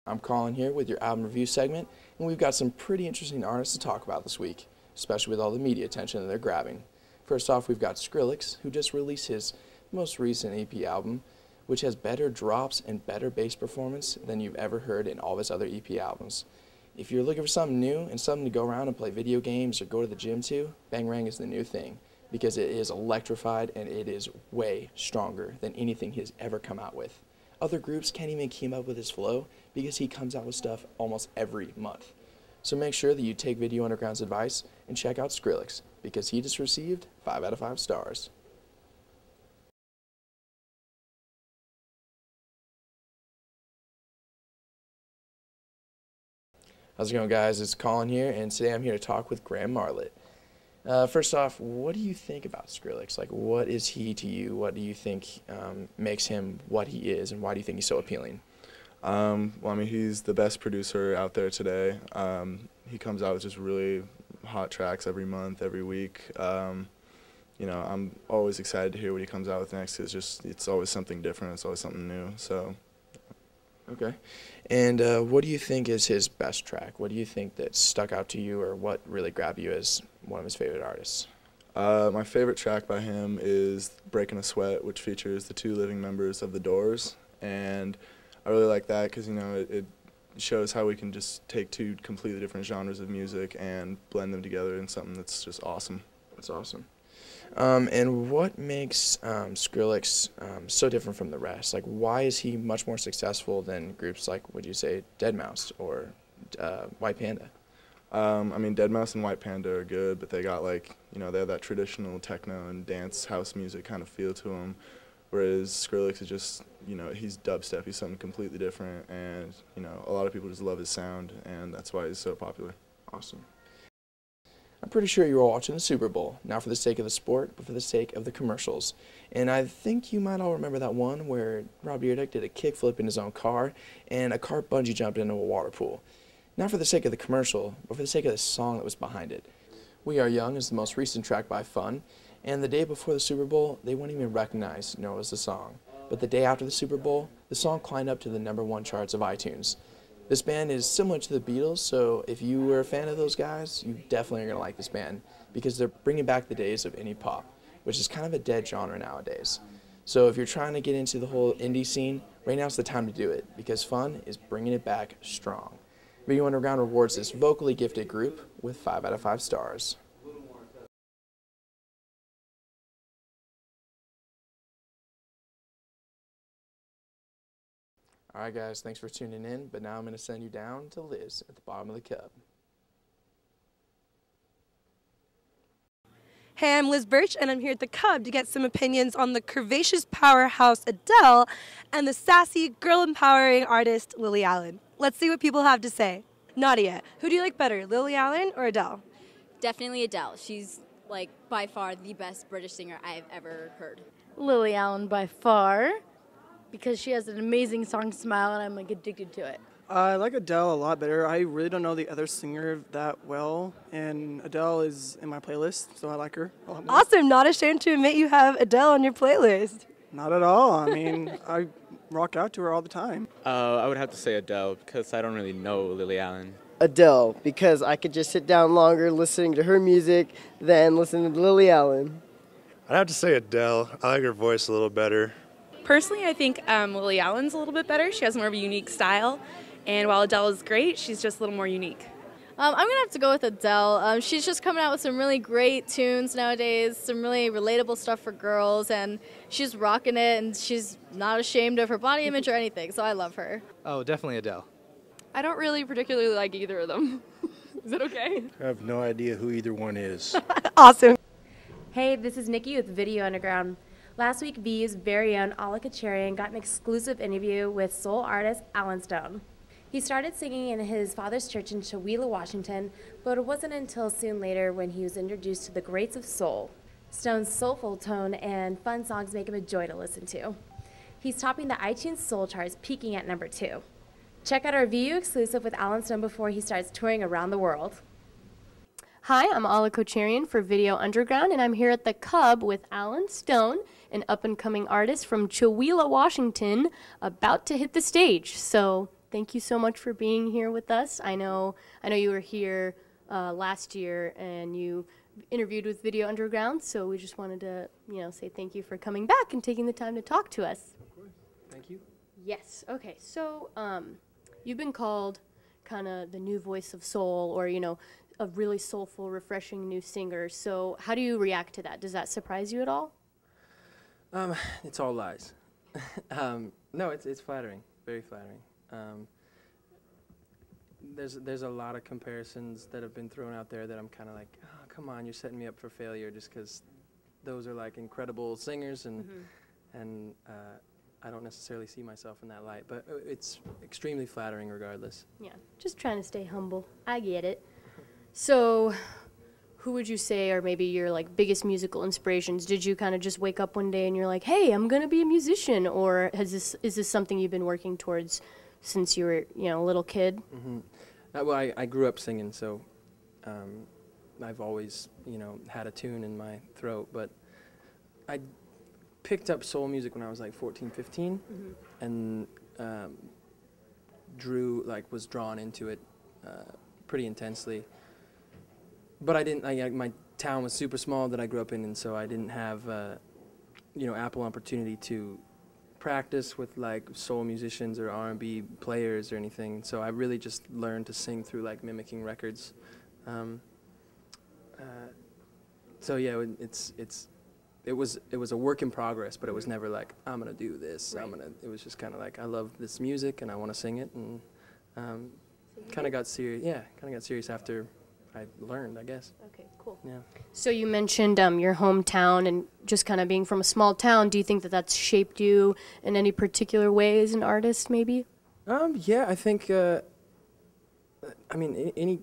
I'm Colin here with your album review segment, and we've got some pretty interesting artists to talk about this week, especially with all the media attention that they're grabbing. First off, we've got Skrillex, who just released his most recent EP album, which has better drops and better bass performance than you've ever heard in all of his other EP albums. If you're looking for something new and something to go around and play video games or go to the gym to, Bangarang is the new thing, because it is electrified and it is way stronger than anything he's ever come out with. Other groups can't even keep up with his flow because he comes out with stuff almost every month. So make sure that you take Video Underground's advice and check out Skrillex, because he just received 5 out of 5 stars. How's it going, guys? It's Colin here, and today I'm here to talk with Marlett. First off, what do you think about Skrillex? Like, what is he to you? What do you think makes him what he is, and why do you think he's so appealing? Well, I mean, he's the best producer out there today. He comes out with just really hot tracks every month, every week. You know, I'm always excited to hear what he comes out with next. It's always something different. It's always something new. So. Okay. And what do you think is his best track? What do you think that stuck out to you, or what really grabbed you as one of his favorite artists? My favorite track by him is Breaking a Sweat, which features the 2 living members of The Doors. And I really like that because, you know, it shows how we can just take 2 completely different genres of music and blend them together in something that's just awesome. That's awesome. And what makes Skrillex so different from the rest? Like, why is he much more successful than groups like, would you say, deadmau5 or White Panda? I mean, deadmau5 and White Panda are good, but they got, like, you know, they have that traditional techno and dance house music kind of feel to them, whereas Skrillex is just, you know, he's dubstep. He's something completely different, and, you know, a lot of people just love his sound, and that's why he's so popular. Awesome. I'm pretty sure you were watching the Super Bowl, not for the sake of the sport, but for the sake of the commercials. And I think you might all remember that one where Rob Dyrdek did a kickflip in his own car, and a car bungee jumped into a water pool. Not for the sake of the commercial, but for the sake of the song that was behind it. We Are Young is the most recent track by Fun, and the day before the Super Bowl, they wouldn't even recognize it was the song. But the day after the Super Bowl, the song climbed up to the #1 charts of iTunes. This band is similar to the Beatles, so if you were a fan of those guys, you definitely are going to like this band, because they're bringing back the days of indie pop, which is kind of a dead genre nowadays. So if you're trying to get into the whole indie scene, right now's the time to do it, because Fun is bringing it back strong. Video Underground rewards this vocally gifted group with 5 out of 5 stars. Alright guys, thanks for tuning in, but now I'm going to send you down to Liz at the bottom of the cup. Hey, I'm Liz Birch, and I'm here at the Cub to get some opinions on the curvaceous powerhouse Adele and the sassy, girl-empowering artist Lily Allen. Let's see what people have to say. Nadia, who do you like better, Lily Allen or Adele? Definitely Adele. She's, like, by far the best British singer I've ever heard. Lily Allen by far, because she has an amazing song Smile, and I'm, like, addicted to it. I like Adele a lot better. I really don't know the other singer that well, and Adele is in my playlist, so I like her a lot more. Awesome. Not ashamed to admit you have Adele on your playlist. Not at all. I mean, I rock out to her all the time. I would have to say Adele, because I don't really know Lily Allen. Adele, because I could just sit down longer listening to her music than listening to Lily Allen. I'd have to say Adele. I like her voice a little better. Personally, I think Lily Allen's a little bit better. She has more of a unique style. And while Adele is great, she's just a little more unique. I'm going to have to go with Adele. She's just coming out with some really great tunes nowadays, some really relatable stuff for girls, and she's rocking it, and she's not ashamed of her body image or anything, so I love her. Oh, definitely Adele. I don't really particularly like either of them. Is that okay? I have no idea who either one is. Awesome. Hey, this is Nikki with Video Underground. Last week, V's very own Ala Kacharian got an exclusive interview with soul artist Alan Stone. He started singing in his father's church in Chewelah, Washington, but it wasn't until soon later when he was introduced to the greats of soul. Stone's soulful tone and fun songs make him a joy to listen to. He's topping the iTunes Soul charts, peaking at #2. Check out our VU exclusive with Alan Stone before he starts touring around the world. Hi, I'm Ala Kocharian for Video Underground, and I'm here at the Cub with Alan Stone, an up-and-coming artist from Chewelah, Washington, about to hit the stage. So thank you so much for being here with us. I know you were here last year and you interviewed with Video Underground, so we just wanted to, say thank you for coming back and taking the time to talk to us. Of course. Thank you. Yes. Okay. So, you've been called kind of the new voice of soul, or a really soulful, refreshing new singer. So, how do you react to that? Does that surprise you at all? It's all lies. No, it's flattering, very flattering. There's a lot of comparisons that have been thrown out there that I'm kind of like, oh, come on, you're setting me up for failure just because those are like incredible singers, and I don't necessarily see myself in that light, but it's extremely flattering regardless. Yeah, just trying to stay humble. I get it. So, who would you say are maybe your like biggest musical inspirations? Did you kind of just wake up one day and you're like, hey, I'm gonna be a musician, or is this something you've been working towards since you were a little kid? Well, I grew up singing, so I've always had a tune in my throat, but I picked up soul music when I was like 14, 15, and was drawn into it pretty intensely. But I didn't. My town was super small that I grew up in, and so I didn't have ample opportunity to practice with like soul musicians or R&B players or anything. So I really just learned to sing through like mimicking records. So yeah, it was a work in progress, but it was never like I'm gonna do this. Right. It was just kind of like I love this music and I want to sing it, and kind of got serious. Yeah, kind of got serious after I learned, I guess. Okay, cool. Yeah. So you mentioned your hometown and just kind of being from a small town. Do you think that that's shaped you in any particular way as an artist, maybe? Yeah, I think. Any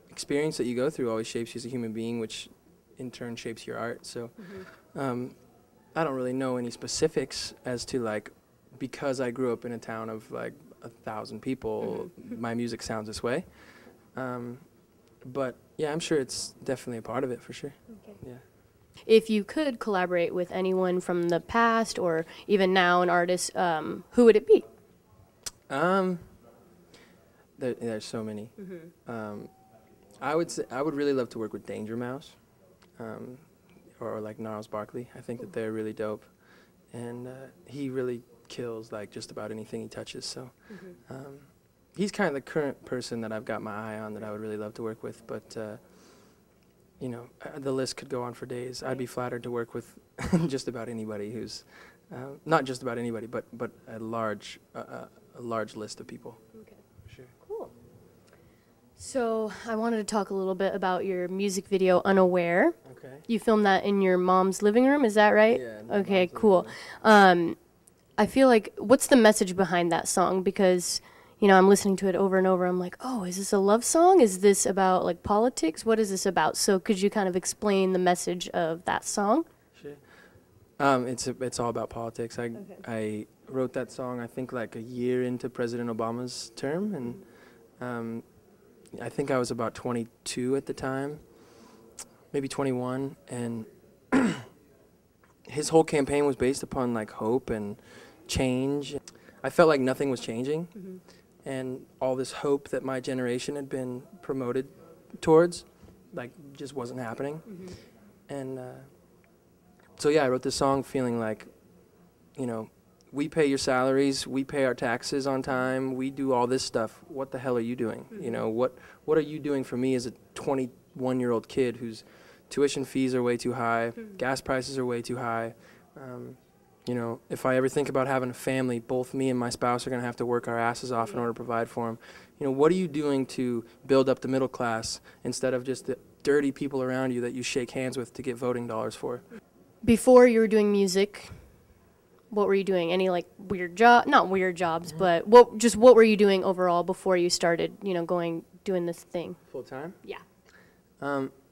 experience that you go through always shapes you as a human being, which in turn shapes your art. So, I don't really know any specifics as to like, because I grew up in a town of like 1,000 people, my music sounds this way. But yeah, I'm sure it's definitely a part of it for sure. Okay. Yeah. If you could collaborate with anyone from the past or even now an artist, who would it be? There's so many. I would really love to work with Danger Mouse, or like Gnarls Barkley. I think that they're really dope, and he really kills like just about anything he touches. So. He's kind of the current person that I've got my eye on that I would really love to work with, but the list could go on for days. I'd be flattered to work with just about anybody who's not just about anybody, but a large list of people. Okay. Sure. Cool. So I wanted to talk a little bit about your music video, Unaware. Okay. You filmed that in your mom's living room, is that right? Yeah. Okay, cool. I feel like, what's the message behind that song? Because I'm listening to it over and over. I'm like, oh, is this a love song? Is this about like politics? What is this about? So could you kind of explain the message of that song? Sure. It's all about politics. I wrote that song I think like a year into President Obama's term, and I think I was about 22 at the time, maybe 21, and his whole campaign was based upon like hope and change. I felt like nothing was changing. And all this hope that my generation had been promoted towards, like, just wasn't happening. And so, yeah, I wrote this song feeling like, we pay your salaries, we pay our taxes on time, we do all this stuff. What the hell are you doing? What are you doing for me as a 21-year-old kid whose tuition fees are way too high, gas prices are way too high? If I ever think about having a family, both me and my spouse are going to have to work our asses off in order to provide for them. What are you doing to build up the middle class instead of just the dirty people around you that you shake hands with to get voting dollars for? Before you were doing music, what were you doing? Any like weird not weird jobs, but what were you doing overall before you started, doing this thing? Full time? Yeah.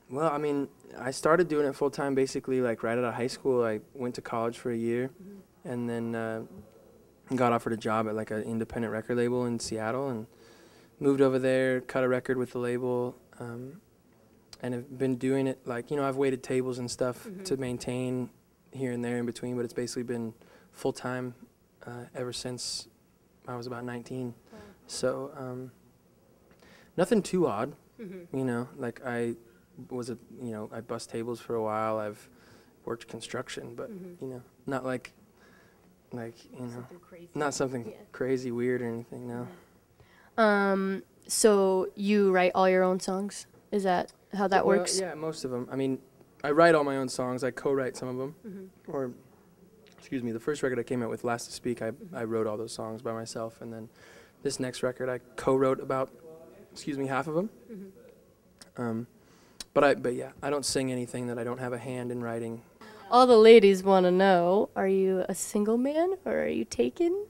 Well, I started doing it full time basically like right out of high school. I went to college for a year, and then got offered a job at like an independent record label in Seattle, and moved over there, cut a record with the label, and have been doing it like, I've waited tables and stuff to maintain here and there in between, but it's basically been full time ever since I was about 19. So nothing too odd, you know. Like I bust tables for a while. I've worked construction, but you know, not like you know, Something crazy. not something crazy, weird or anything. No. So you write all your own songs? Is that how that Well, works? yeah, most of them. I mean, I write all my own songs. I co-write some of them. Or, excuse me, the first record I came out with, Last to Speak, I wrote all those songs by myself. And then this next record, I co-wrote about, half of them. But yeah, I don't sing anything that I don't have a hand in writing. All the ladies want to know, are you a single man or are you taken?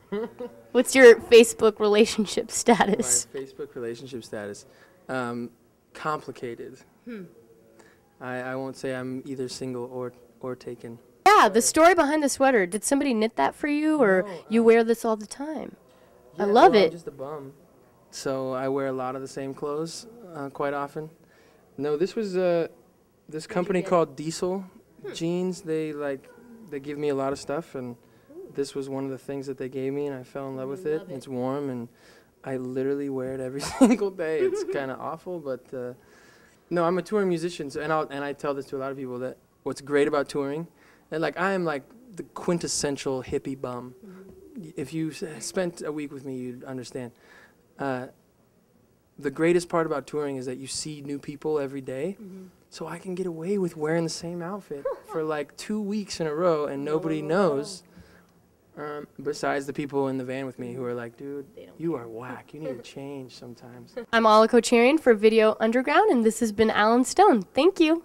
What's your Facebook relationship status? My Facebook relationship status. Complicated. I won't say I'm either single or taken. Yeah, the story behind the sweater. Did somebody knit that for you, or you wear this all the time? Yeah, I love well, it. I'm just a bum, so I wear a lot of the same clothes quite often. No, this was this company called Diesel Jeans. They give me a lot of stuff, and this was one of the things that they gave me, and I fell in love with it. It's warm, and I literally wear it every single day. It's kind of awful, but no, I'm a touring musician, so, and I tell this to a lot of people, that what's great about touring, that I am like the quintessential hippie bum. If you spent a week with me, you'd understand. The greatest part about touring is that you see new people every day, so I can get away with wearing the same outfit for like 2 weeks in a row, and nobody knows. Besides the people in the van with me who are like, dude, you are whack. You need to change sometimes. I'm Alika Cherian for Video Underground, and this has been Alan Stone. Thank you.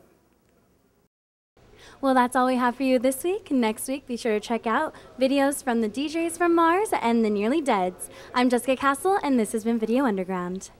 Well, that's all we have for you this week. Next week, be sure to check out videos from the DJs from Mars and the Nearly Deads. I'm Jessica Castle, and this has been Video Underground.